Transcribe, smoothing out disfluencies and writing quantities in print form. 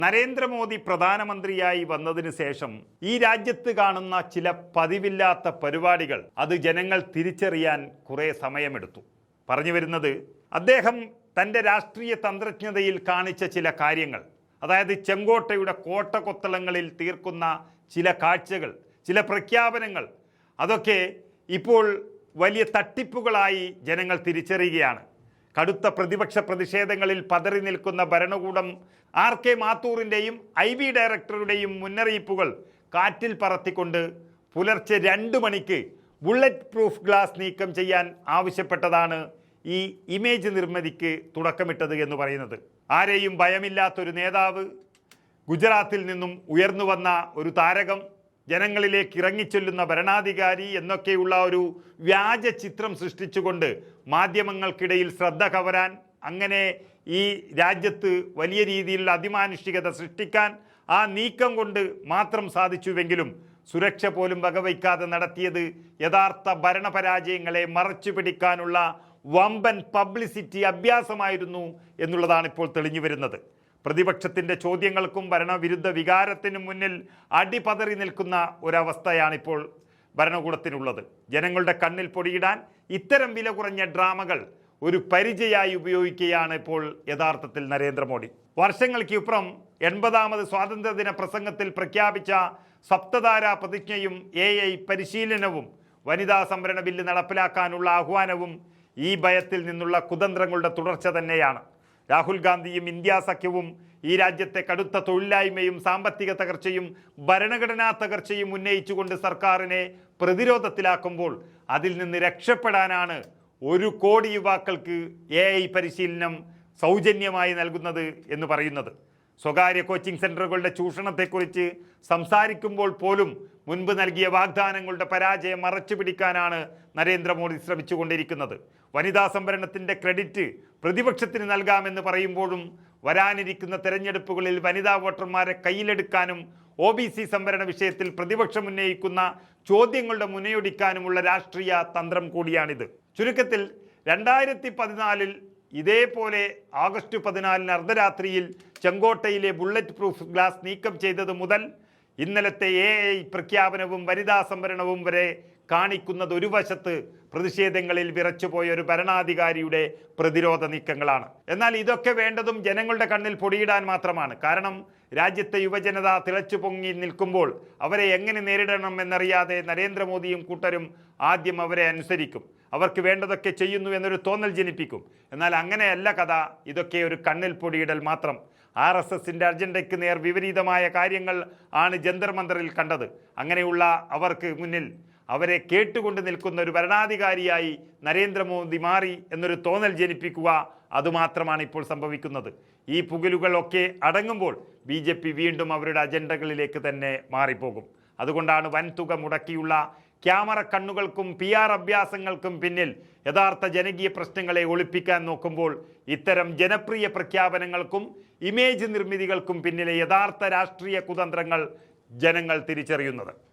നരേന്ദ്രമോദി പ്രധാനമന്ത്രിയായി വന്നതിന് ശേഷം ഈ രാജ്യത്ത് കാണുന്ന ചില പതിവില്ലാത്ത പരിപാടികൾ അത് ജനങ്ങൾ തിരിച്ചറിയാൻ കുറേ സമയമെടുത്തു. പറഞ്ഞു വരുന്നത്, അദ്ദേഹം തൻ്റെ രാഷ്ട്രീയ തന്ത്രജ്ഞതയിൽ കാണിച്ച ചില കാര്യങ്ങൾ, അതായത് ചെങ്കോട്ടയുടെ കോട്ടകൊത്തളങ്ങളിൽ തീർക്കുന്ന ചില കാഴ്ചകൾ, ചില പ്രഖ്യാപനങ്ങൾ, അതൊക്കെ ഇപ്പോൾ വലിയ തട്ടിപ്പുകളായി ജനങ്ങൾ തിരിച്ചറിയുകയാണ്. കടുത്ത പ്രതിപക്ഷ പ്രതിഷേധങ്ങളിൽ പതറി നിൽക്കുന്ന ഭരണകൂടം RK മാത്തൂറിൻ്റെയും IB ഡയറക്ടറുടെയും മുന്നറിയിപ്പുകൾ കാറ്റിൽ പറത്തിക്കൊണ്ട് പുലർച്ചെ 2 മണിക്ക് ബുള്ളറ്റ് പ്രൂഫ് ഗ്ലാസ് നീക്കം ചെയ്യാൻ ആവശ്യപ്പെട്ടതാണ് ഈ ഇമേജ് നിർമ്മിതിക്ക് തുടക്കമിട്ടത് എന്ന് പറയുന്നത്. ആരെയും ഭയമില്ലാത്തൊരു നേതാവ്, ഗുജറാത്തിൽ നിന്നും ഉയർന്നു വന്ന ഒരു താരകം, ജനങ്ങളിലേക്ക് ഇറങ്ങിച്ചൊല്ലുന്ന ഭരണാധികാരി എന്നൊക്കെയുള്ള ഒരു വ്യാജ ചിത്രം സൃഷ്ടിച്ചുകൊണ്ട് മാധ്യമങ്ങൾക്കിടയിൽ ശ്രദ്ധ കവരാൻ, അങ്ങനെ ഈ രാജ്യത്ത് വലിയ രീതിയിലുള്ള അതിമാനുഷികത സൃഷ്ടിക്കാൻ ആ നീക്കം കൊണ്ട് മാത്രം സാധിച്ചുവെങ്കിലും സുരക്ഷ പോലും വകവയ്ക്കാതെ നടത്തിയത് യഥാർത്ഥ ഭരണപരാജയങ്ങളെ മറച്ചു പിടിക്കാനുള്ള വമ്പൻ പബ്ലിസിറ്റി അഭ്യാസമായിരുന്നു എന്നുള്ളതാണ് ഇപ്പോൾ തെളിഞ്ഞു വരുന്നത്. പ്രതിപക്ഷത്തിൻ്റെ ചോദ്യങ്ങൾക്കും ഭരണവിരുദ്ധ വികാരത്തിനും മുന്നിൽ അടിപതറി നിൽക്കുന്ന ഒരവസ്ഥയാണിപ്പോൾ ഭരണകൂടത്തിനുള്ളത്. ജനങ്ങളുടെ കണ്ണിൽ പൊടിയിടാൻ ഇത്തരം വില കുറഞ്ഞ ഡ്രാമകൾ ഒരു പരിചയമായി ഉപയോഗിക്കുകയാണ് ഇപ്പോൾ യഥാർത്ഥത്തിൽ നരേന്ദ്രമോദി. വർഷങ്ങൾക്കിപ്പുറം 80ാമത് സ്വാതന്ത്ര്യദിന പ്രസംഗത്തിൽ പ്രഖ്യാപിച്ച സപ്തധാര പ്രതിജ്ഞയും AI പരിശീലനവും വനിതാ സംവരണ ബില്ല് നടപ്പിലാക്കാനുള്ള ആഹ്വാനവും ഈ ഭയത്തിൽ നിന്നുള്ള കുതന്ത്രങ്ങളുടെ തുടർച്ച തന്നെയാണ്. രാഹുൽ ഗാന്ധിയും ഇന്ത്യ സഖ്യവും ഈ രാജ്യത്തെ കടുത്ത തൊഴിലില്ലായ്മയും സാമ്പത്തിക തകർച്ചയും ഭരണഘടനാ തകർച്ചയും ഉന്നയിച്ചുകൊണ്ട് സർക്കാരിനെ പ്രതിരോധത്തിലാക്കുമ്പോൾ അതിൽ നിന്ന് രക്ഷപ്പെടാനാണ് 1 കോടി യുവാക്കൾക്ക് AI പരിശീലനം സൗജന്യമായി നൽകുന്നത് എന്ന് പറയുന്നത്. സ്വകാര്യ കോച്ചിങ് സെൻ്ററുകളുടെ ചൂഷണത്തെക്കുറിച്ച് സംസാരിക്കുമ്പോൾ പോലും മുൻപ് നൽകിയ വാഗ്ദാനങ്ങളുടെ പരാജയം മറച്ചു പിടിക്കാനാണ് നരേന്ദ്രമോദി ശ്രമിച്ചുകൊണ്ടിരിക്കുന്നത്. വനിതാ സംവരണത്തിൻ്റെ ക്രെഡിറ്റ് പ്രതിപക്ഷത്തിന് നൽകാമെന്ന് പറയുമ്പോഴും വരാനിരിക്കുന്ന തെരഞ്ഞെടുപ്പുകളിൽ വനിതാ വോട്ടർമാരെ കയ്യിലെടുക്കാനും OBC സംവരണ വിഷയത്തിൽ പ്രതിപക്ഷം ഉന്നയിക്കുന്ന ചോദ്യങ്ങളുടെ മുനയൊടിക്കാനുമുള്ള രാഷ്ട്രീയ തന്ത്രം കൂടിയാണിത്. ചുരുക്കത്തിൽ 2014 ഇതേപോലെ ആഗസ്റ്റ് 14 അർദ്ധരാത്രിയിൽ ചെങ്കോട്ടയിലെ ബുള്ളറ്റ് പ്രൂഫ് ഗ്ലാസ് നീക്കം ചെയ്തത് മുതൽ ഇന്നലത്തെ AI പ്രഖ്യാപനവും വനിതാ സംവരണവും വരെ കാണിക്കുന്നത് ഒരു വശത്ത് പ്രതിഷേധങ്ങളിൽ വിറച്ചുപോയ ഒരു ഭരണാധികാരിയുടെ പ്രതിരോധ നീക്കങ്ങളാണ്. എന്നാൽ ഇതൊക്കെ വേണ്ടതും ജനങ്ങളുടെ കണ്ണിൽ പൊടിയിടാൻ മാത്രമാണ്. കാരണം രാജ്യത്തെ യുവജനത തിളച്ചു പൊങ്ങി നിൽക്കുമ്പോൾ അവരെ എങ്ങനെ നേരിടണം എന്നറിയാതെ നരേന്ദ്രമോദിയും കൂട്ടരും ആദ്യം അവരെ അനുസരിക്കും, അവർക്ക് വേണ്ടതൊക്കെ ചെയ്യുന്നു എന്നൊരു തോന്നൽ ജനിപ്പിക്കും. എന്നാൽ അങ്ങനെയല്ല കഥ. ഇതൊക്കെ ഒരു കണ്ണിൽ പൊടിയിടൽ മാത്രം. RSSൻ്റെ അജണ്ടയ്ക്ക് നേർ വിപരീതമായ കാര്യങ്ങൾ ആണ് ജന്തർ മന്ദറിൽ കണ്ടത്. അങ്ങനെയുള്ള അവർക്ക് മുന്നിൽ അവരെ കേട്ടുകൊണ്ട് നിൽക്കുന്ന ഒരു ഭരണാധികാരിയായി നരേന്ദ്രമോദി മാറി എന്നൊരു തോന്നൽ ജനിപ്പിക്കുക, അതുമാത്രമാണ് ഇപ്പോൾ സംഭവിക്കുന്നത്. ഈ പുകലുകളൊക്കെ അടങ്ങുമ്പോൾ BJP വീണ്ടും അവരുടെ അജണ്ടകളിലേക്ക് തന്നെ മാറിപ്പോകും. അതുകൊണ്ടാണ് വൻതുക മുടക്കിയുള്ള ക്യാമറ കണ്ണുകൾക്കും PR അഭ്യാസങ്ങൾക്കും പിന്നിൽ യഥാർത്ഥ ജനകീയ പ്രശ്നങ്ങളെ ഒളിപ്പിക്കാൻ നോക്കുമ്പോൾ ഇത്തരം ജനപ്രിയ പ്രഖ്യാപനങ്ങൾക്കും ഇമേജ് നിർമ്മിതികൾക്കും പിന്നിലെ യഥാർത്ഥ രാഷ്ട്രീയ കുതന്ത്രങ്ങൾ ജനങ്ങൾ തിരിച്ചറിയുന്നത്.